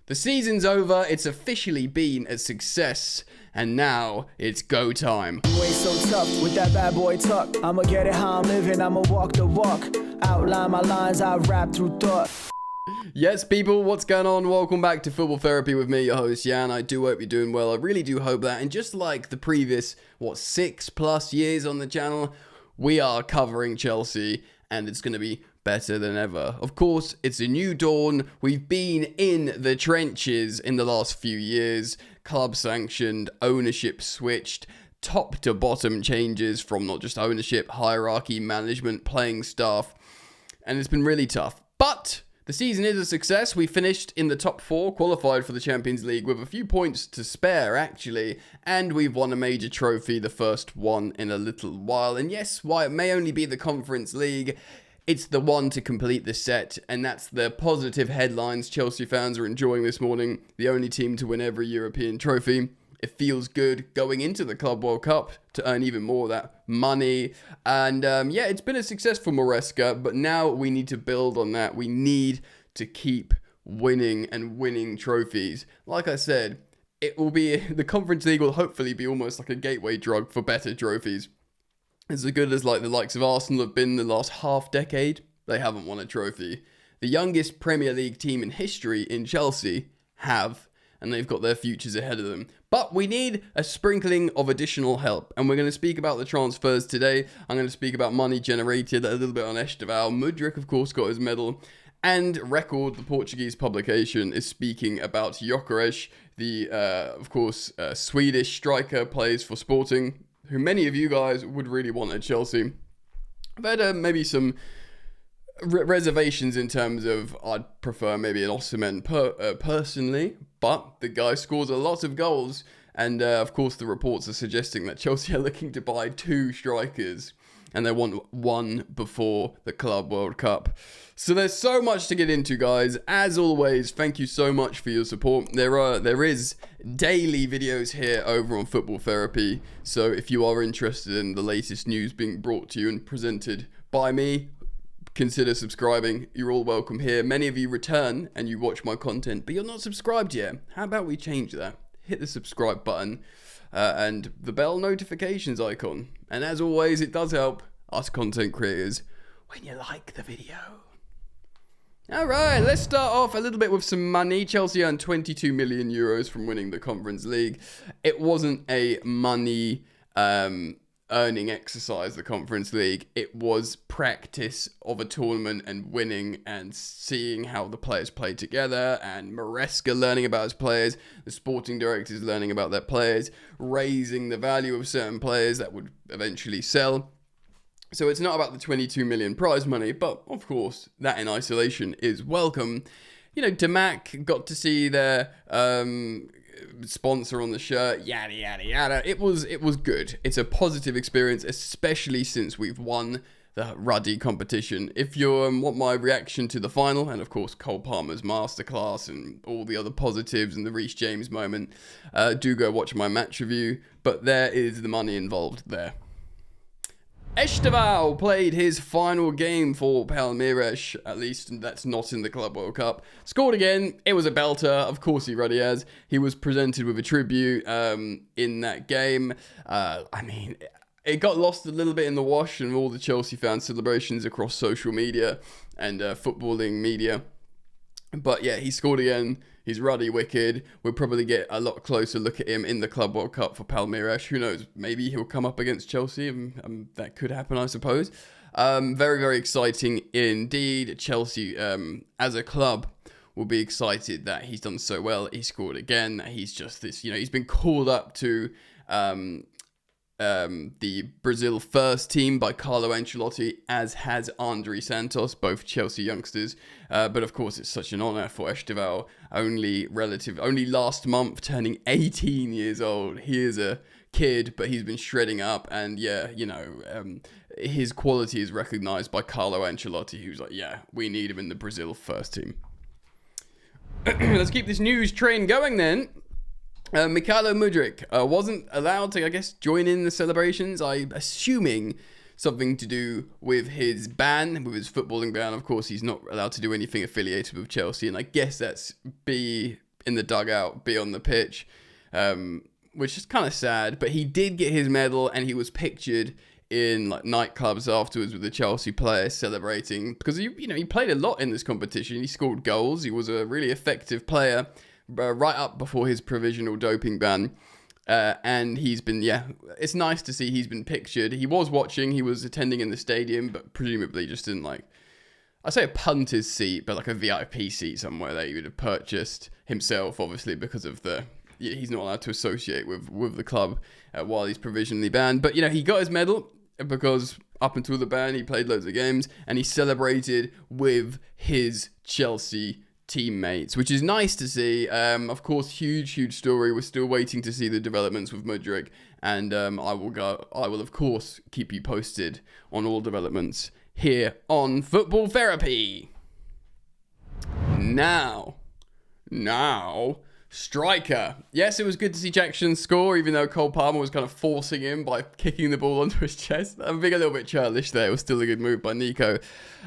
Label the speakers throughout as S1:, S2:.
S1: The season's over, it's officially been a success, and now it's go time.
S2: You ain't so tough with that bad boy tuck. I'ma get it how I'm living, I'ma walk the walk. Outline my lines, I rap through thought.
S1: Yes, people, what's going on? Welcome back to Football Therapy with me, your host, Jan. I do hope you're doing well. I really do hope that. And just like the previous, 6+ years on the channel, we are covering Chelsea, and it's going to be better than ever. Of course, it's a new dawn. We've been in the trenches in the last few years. Club sanctioned, ownership switched, top to bottom changes from not just ownership, hierarchy, management, playing staff. And it's been really tough. But the season is a success. We finished in the top 4, qualified for the Champions League with a few points to spare, actually. And we've won a major trophy, the first one in a little while. And yes, while it may only be the Conference League, it's the one to complete the set, and that's the positive headlines Chelsea fans are enjoying this morning. The only team to win every European trophy. It feels good going into the Club World Cup to earn even more of that money. And yeah, it's been a success for Maresca, but now we need to build on that. We need to keep winning and winning trophies. Like I said, it will be, the Conference League will hopefully be almost like a gateway drug for better trophies. As good as like the likes of Arsenal have been the last half decade, they haven't won a trophy. The youngest Premier League team in history in Chelsea have, and they've got their futures ahead of them. But we need a sprinkling of additional help, and we're going to speak about the transfers today. I'm going to speak about money generated, a little bit on Estevao. Mudryk, of course, got his medal. And Record, the Portuguese publication, is speaking about Gyökeres, the, of course, Swedish striker, plays for Sporting, who many of you guys would really want at Chelsea. I've had maybe some reservations in terms of I'd prefer maybe an Osimhen personally, but the guy scores a lot of goals, and of course the reports are suggesting that Chelsea are looking to buy 2 strikers, and they want one before the Club World Cup. So there's so much to get into, guys. As always, thank you so much for your support. There is daily videos here over on Football Therapy. So if you are interested in the latest news being brought to you and presented by me, consider subscribing. You're all welcome here. Many of you return and you watch my content, but you're not subscribed yet. How about we change that? Hit the subscribe button and the bell notifications icon. And as always, it does help us content creators when you like the video. Alright, let's start off a little bit with some money. Chelsea earned 22 million euros from winning the Conference League. It wasn't a money earning exercise, the Conference League. It was practice of a tournament and winning and seeing how the players play together, and Maresca learning about his players, the sporting directors learning about their players, raising the value of certain players that would eventually sell. So it's not about the 22 million prize money, but of course, that in isolation is welcome. You know, Damac got to see their sponsor on the shirt, yada, yada, yada. It was good. It's a positive experience, especially since we've won the Ruddy competition. If you want my reaction to the final, and of course Cole Palmer's masterclass and all the other positives and the Reece James moment, do go watch my match review, but there is the money involved there. Estevao played his final game for Palmeiras, at least that's not in the Club World Cup. Scored again. It was a belter. Of course he already has. He was presented with a tribute in that game. I mean, it got lost a little bit in the wash and all the Chelsea fan celebrations across social media and footballing media. But yeah, he scored again. He's ruddy wicked. We'll probably get a lot closer look at him in the Club World Cup for Palmeiras. Who knows? Maybe he'll come up against Chelsea. That could happen, I suppose. Very, very exciting indeed. Chelsea, as a club, will be excited that he's done so well. He scored again. He's just this, he's been called up to the Brazil first team by Carlo Ancelotti, as has Andre Santos, both Chelsea youngsters. But of course, it's such an honour for Estevao, only last month turning 18 years old. He is a kid, but he's been shredding up, and yeah, his quality is recognised by Carlo Ancelotti, who's like, yeah, we need him in the Brazil first team. Let's keep this news train going then. Mykhailo Mudryk wasn't allowed to, I guess, join in the celebrations. I'm assuming something to do with his ban, with his footballing ban. Of course, he's not allowed to do anything affiliated with Chelsea, and I guess that's in the dugout, be on the pitch, which is kind of sad. But he did get his medal, and he was pictured in like nightclubs afterwards with the Chelsea players celebrating, because he played a lot in this competition. He scored goals. He was a really effective player right up before his provisional doping ban. And he's been, it's nice to see he's been pictured. He was watching, he was attending in the stadium, but presumably just in like, I say a punter's seat, but like a VIP seat somewhere that he would have purchased himself, obviously, because of he's not allowed to associate with the club while he's provisionally banned. But, he got his medal because up until the ban, he played loads of games, and he celebrated with his Chelsea teammates, which is nice to see. Of course, huge story. We're still waiting to see the developments with Mudryk, and I will of course keep you posted on all developments here on Football Therapy. Now, striker. Yes, it was good to see Jackson score, even though Cole Palmer was kind of forcing him by kicking the ball onto his chest. I'm being a little bit churlish there. It was still a good move by Nico.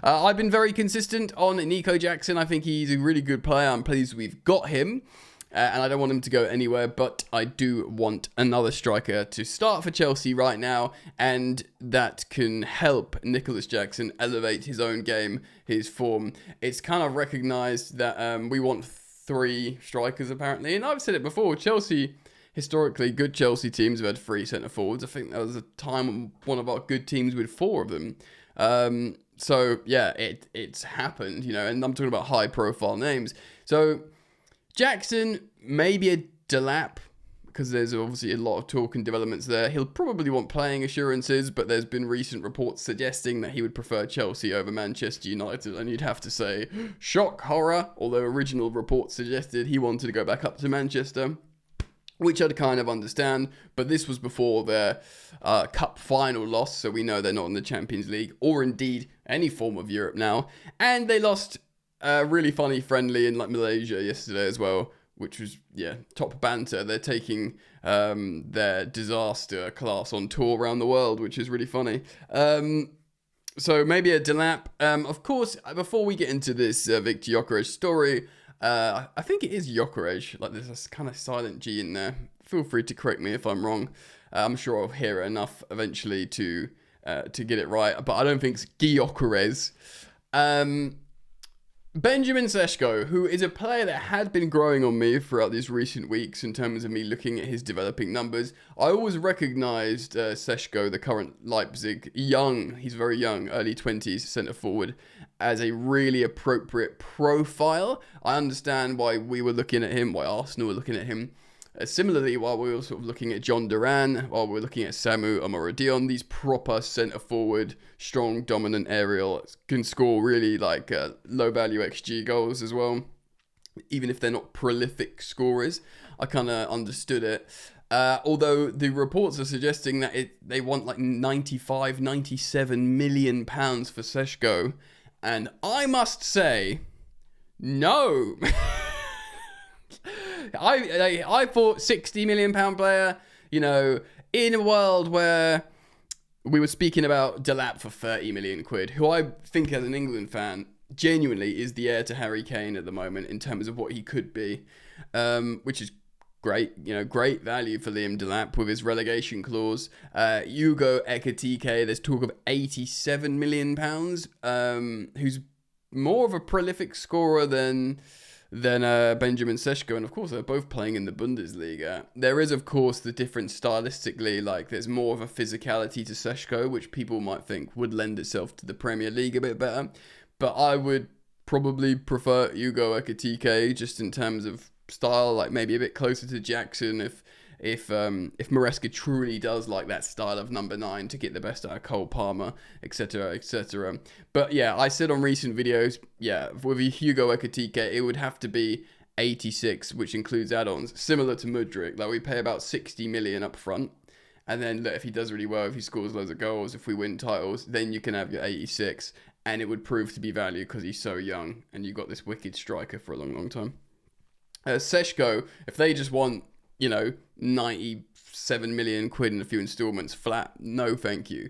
S1: I've been very consistent on Nico Jackson. I think he's a really good player. I'm pleased we've got him. And I don't want him to go anywhere, but I do want another striker to start for Chelsea right now, and that can help Nicholas Jackson elevate his own game, his form. It's kind of recognised that we want 3 strikers apparently, and I've said it before, Chelsea, historically, good Chelsea teams have had 3 centre forwards. I think there was a time when one of our good teams with 4 of them. So yeah, it's happened, and I'm talking about high profile names. So Jackson, maybe a Delap, because there's obviously a lot of talk and developments there. He'll probably want playing assurances, but there's been recent reports suggesting that he would prefer Chelsea over Manchester United, and you'd have to say, shock, horror, although original reports suggested he wanted to go back up to Manchester, which I'd kind of understand, but this was before their cup final loss, so we know they're not in the Champions League, or indeed any form of Europe now, and they lost a really funny friendly in like Malaysia yesterday as well, which was, top banter. They're taking their disaster class on tour around the world, which is really funny. So maybe a Delap. Of course, before we get into this Victor Gyökeres story, I think it is Gyökeres. Like there's this kind of silent G in there. Feel free to correct me if I'm wrong. I'm sure I'll hear it enough eventually to get it right, but I don't think it's Gyökeres. Benjamin Sesko, who is a player that had been growing on me throughout these recent weeks in terms of me looking at his developing numbers. I always recognised Sesko, the current Leipzig, he's very young, early 20s, centre forward, as a really appropriate profile. I understand why we were looking at him, why Arsenal were looking at him. Similarly, while we were sort of looking at John Duran, while we were looking at Samu Amoradion, these proper centre-forward, strong, dominant aerial can score really like low-value XG goals as well, even if they're not prolific scorers. I kind of understood it. Although the reports are suggesting that they want like 95, 97 million pounds for Sesko, and I must say, no. I thought £60 million player, in a world where we were speaking about Delap for 30 million quid, who I think as an England fan genuinely is the heir to Harry Kane at the moment in terms of what he could be, which is great, great value for Liam Delap with his relegation clause. Hugo Ekitike, there's talk of £87 million, who's more of a prolific scorer than Benjamin Sesko, and of course they're both playing in the Bundesliga. There is of course the difference stylistically, like there's more of a physicality to Sesko, which people might think would lend itself to the Premier League a bit better, but I would probably prefer Hugo Ekitike just in terms of style, like maybe a bit closer to Jackson if Maresca truly does like that style of number 9 to get the best out of Cole Palmer, etc, etc. But yeah, I said on recent videos, with Hugo Ekitike, it would have to be 86, which includes add-ons, similar to Mudryk. Like we pay about 60 million up front, and then if he does really well, if he scores loads of goals, if we win titles, then you can have your 86, and it would prove to be value because he's so young, and you've got this wicked striker for a long, long time. Sesko, if they just want 97 million quid in a few installments flat, no thank you.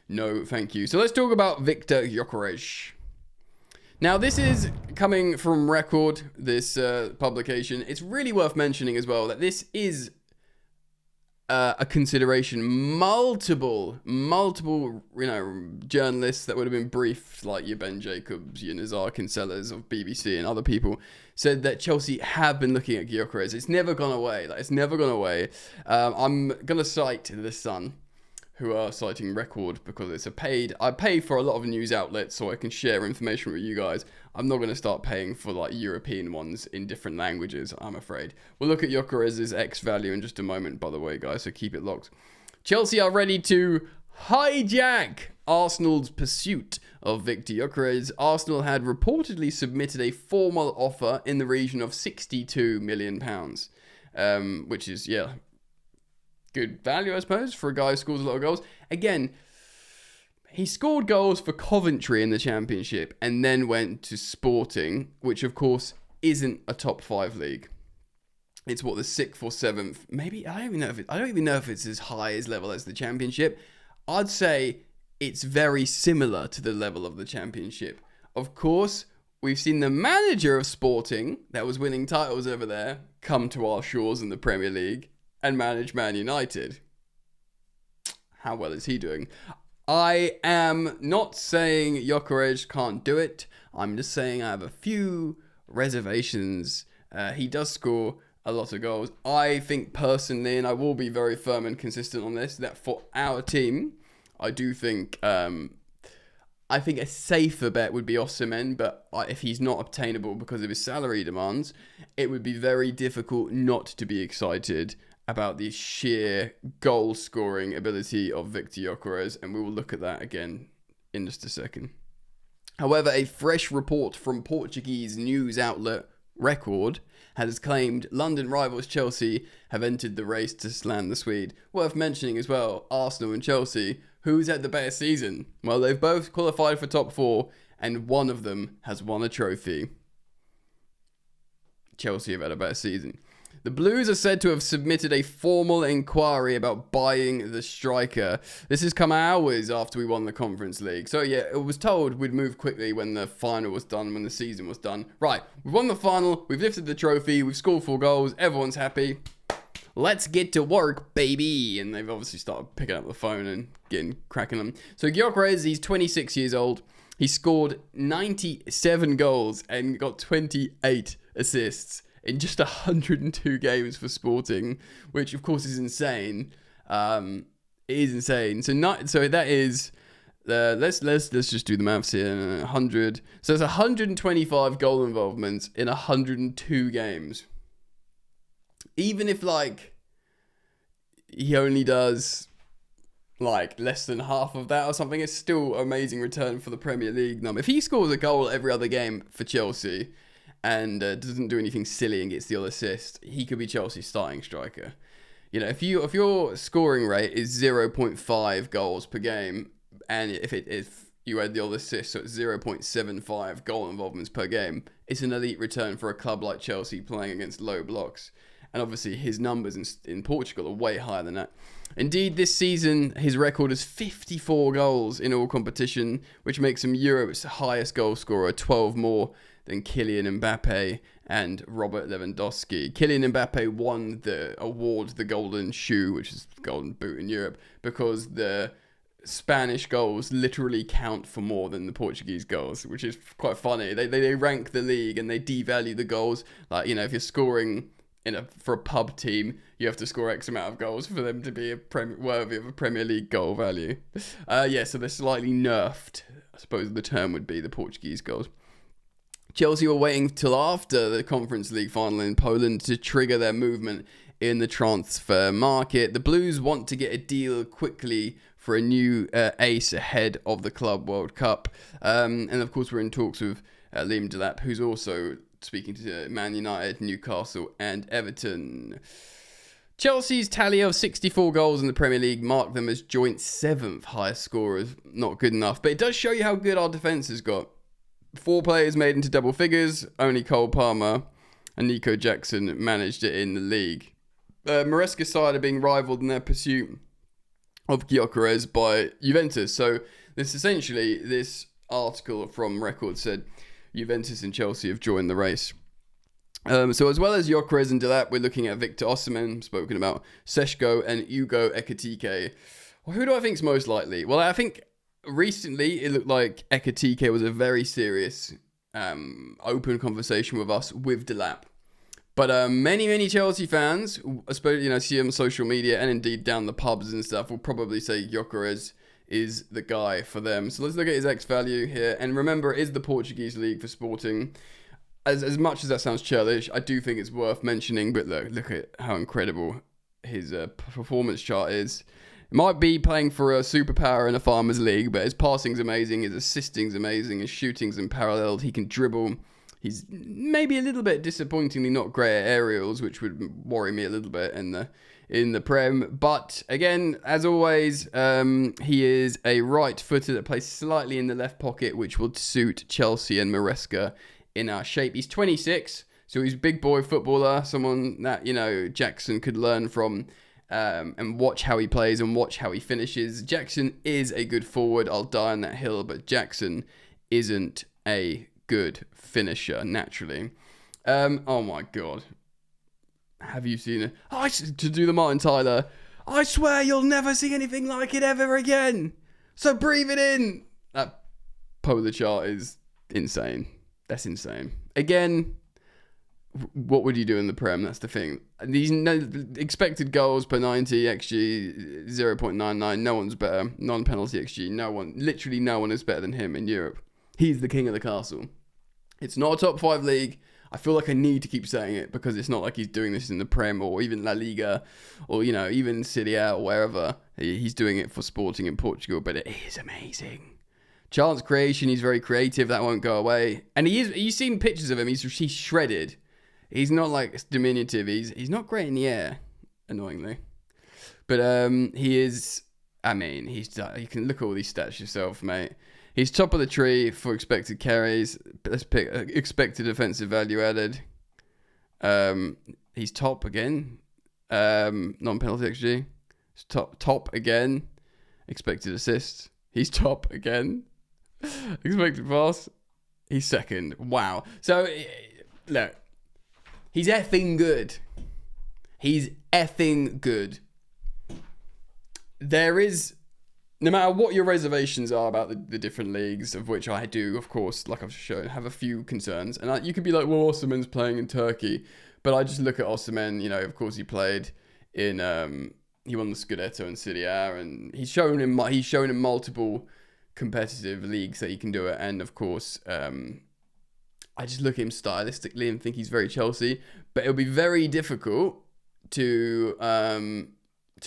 S1: So let's talk about Victor Gyökeres. Now, this is coming from Record, this publication. It's really worth mentioning as well that this is a consideration. Multiple, journalists that would have been briefed, like your Ben Jacobs, your Nazar Kinsellers of BBC and other people, said that Chelsea have been looking at Gyökeres. It's never gone away. It's never gone away. I'm going to cite The Sun, who are citing Record because it's I pay for a lot of news outlets so I can share information with you guys. I'm not going to start paying for like European ones in different languages, I'm afraid. We'll look at Gyökeres' X value in just a moment, by the way, guys, so keep it locked. Chelsea are ready to hijack Arsenal's pursuit of Victor Gyökeres. Arsenal had reportedly submitted a formal offer in the region of £62 million, which is, good value, I suppose, for a guy who scores a lot of goals. Again, he scored goals for Coventry in the Championship and then went to Sporting, which of course isn't a top 5 league. It's what, the 6th or 7th, maybe. I don't even know if it's as high as level as the Championship. I'd say it's very similar to the level of the Championship. Of course, we've seen the manager of Sporting that was winning titles over there come to our shores in the Premier League and manage Man United. How well is he doing? I am not saying Gyökeres can't do it. I'm just saying I have a few reservations. He does score a lot of goals. I think personally, and I will be very firm and consistent on this, that for our team, I do think I think a safer bet would be Osimhen, but if he's not obtainable because of his salary demands, it would be very difficult not to be excited about the sheer goal-scoring ability of Victor Gyökeres, and we will look at that again in just a second. However, a fresh report from Portuguese news outlet Record has claimed London rivals Chelsea have entered the race to land the Swede. Worth mentioning as well, Arsenal and Chelsea, who's had the better season? Well, they've both qualified for top 4, and one of them has won a trophy. Chelsea have had a better season. The Blues are said to have submitted a formal inquiry about buying the striker. This has come hours after we won the Conference League. So yeah, it was told we'd move quickly when the final was done, when the season was done. Right, we've won the final, we've lifted the trophy, we've scored 4 goals, everyone's happy. Let's get to work, baby. And they've obviously started picking up the phone and cracking them. So Gyökeres, he's 26 years old. He scored 97 goals and got 28 assists in just 102 games for Sporting, which of course is insane. It is insane. So that is let's just do the maths here. 100. So it's 125 goal involvements in 102 games. Even if he only does less than half of that or something, it's still an amazing return for the Premier League number. If he scores a goal every other game for Chelsea and doesn't do anything silly and gets the odd assist, he could be Chelsea's starting striker. You know, if your scoring rate is 0.5 goals per game, and if you add the odd assist, so it's 0.75 goal involvements per game, it's an elite return for a club like Chelsea playing against low blocks. And obviously his numbers in Portugal are way higher than that. Indeed, this season, his record is 54 goals in all competition, which makes him Europe's highest goal scorer, 12 more than Kylian Mbappe and Robert Lewandowski. Kylian Mbappe won the award, the Golden Shoe, which is the Golden Boot in Europe, because the Spanish goals literally count for more than the Portuguese goals, which is quite funny. They rank the league and they devalue the goals. If you're scoring for a pub team, you have to score X amount of goals for them to be worthy of a Premier League goal value. So they're slightly nerfed, I suppose the term would be, the Portuguese goals. Chelsea were waiting till after the Conference League final in Poland to trigger their movement in the transfer market. The Blues want to get a deal quickly for a new ace ahead of the Club World Cup. And of course, we're in talks with Liam Delap, who's also speaking to Man United, Newcastle and Everton. Chelsea's tally of 64 goals in the Premier League marked them as joint 7th highest scorers. Not good enough, but it does show you how good our defence has got. 4 players made into double figures. Only Cole Palmer and Nico Jackson managed it in the league. Maresca's side are being rivaled in their pursuit of Gyökeres by Juventus. So this article from Record said, Juventus and Chelsea have joined the race. So as well as Gyökeres and Delap, we're looking at Victor Osimhen, spoken about, Seshko and Ugo Ekitike. Well, who do I think is most likely? Well, I think recently it looked like Ekitike was a very serious, open conversation with us with Delap. But many Chelsea fans, I suppose, see on social media and indeed down the pubs and stuff, will probably say Gyökeres is the guy for them. So let's look at his X value here. And remember, it is the Portuguese league for Sporting. As much as that sounds churlish, I do think it's worth mentioning. But look at how incredible his performance chart is. It might be playing for a superpower in a Farmers League, but his passing's amazing, his assisting's amazing, his shooting's unparalleled. He can dribble. He's maybe a little bit disappointingly not great at aerials, which would worry me a little bit in the Prem. But again, as always, he is a right footer that plays slightly in the left pocket, which will suit Chelsea and Maresca in our shape. He's 26, so he's a big boy footballer, someone that, Jackson could learn from and watch how he plays and watch how he finishes. Jackson is a good forward, I'll die on that hill, but Jackson isn't a good finisher, naturally. Oh my God. Have you seen it? To do the Martin Tyler, I swear you'll never see anything like it ever again. So breathe it in. That polar chart is insane. That's insane. Again, what would you do in the Prem? That's the thing. These expected goals per 90, XG 0.99. No one's better. Non-penalty XG. Literally no one is better than him in Europe. He's the king of the castle. It's not a top 5 league. I feel like I need to keep saying it because it's not like he's doing this in the Prem or even La Liga or, even Serie A or wherever. He's doing it for Sporting in Portugal, but it is amazing. Chance creation, he's very creative. That won't go away. And you've seen pictures of him. He's shredded. He's not like diminutive. He's not great in the air, annoyingly. But he is, you can look at all these stats yourself, mate. He's top of the tree for expected carries. Let's pick expected offensive value added. He's top again. Non-penalty XG. He's top again. Expected assists. He's top again. Expected pass. He's second. Wow. So, look. He's effing good. He's effing good. There is... No matter what your reservations are about the different leagues, of which I do, of course, like I've shown, have a few concerns. And you could be like, well, Osimhen's playing in Turkey. But I just look at Osimhen, of course he played in, he won the Scudetto in Serie A, and he's shown in multiple competitive leagues that he can do it. And of course, I just look at him stylistically and think he's very Chelsea. But it'll be very difficult to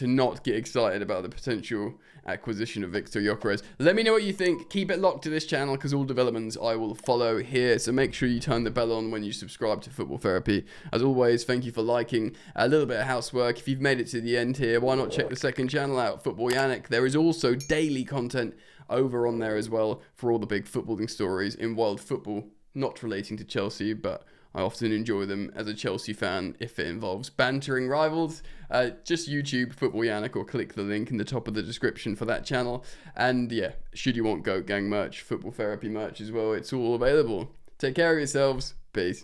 S1: not get excited about the potential acquisition of Victor Gyökeres. Let me know what you think. Keep it locked to this channel because all developments I will follow here. So make sure you turn the bell on when you subscribe to Football Therapy. As always, thank you for liking. A little bit of housework. If you've made it to the end here, why not check the second channel out, Football Yannick. There is also daily content over on there as well for all the big footballing stories in world football, not relating to Chelsea, but I often enjoy them as a Chelsea fan if it involves bantering rivals. Just YouTube Football Yannick or click the link in the top of the description for that channel. And yeah, should you want Goat Gang merch, Football Therapy merch as well, it's all available. Take care of yourselves. Peace.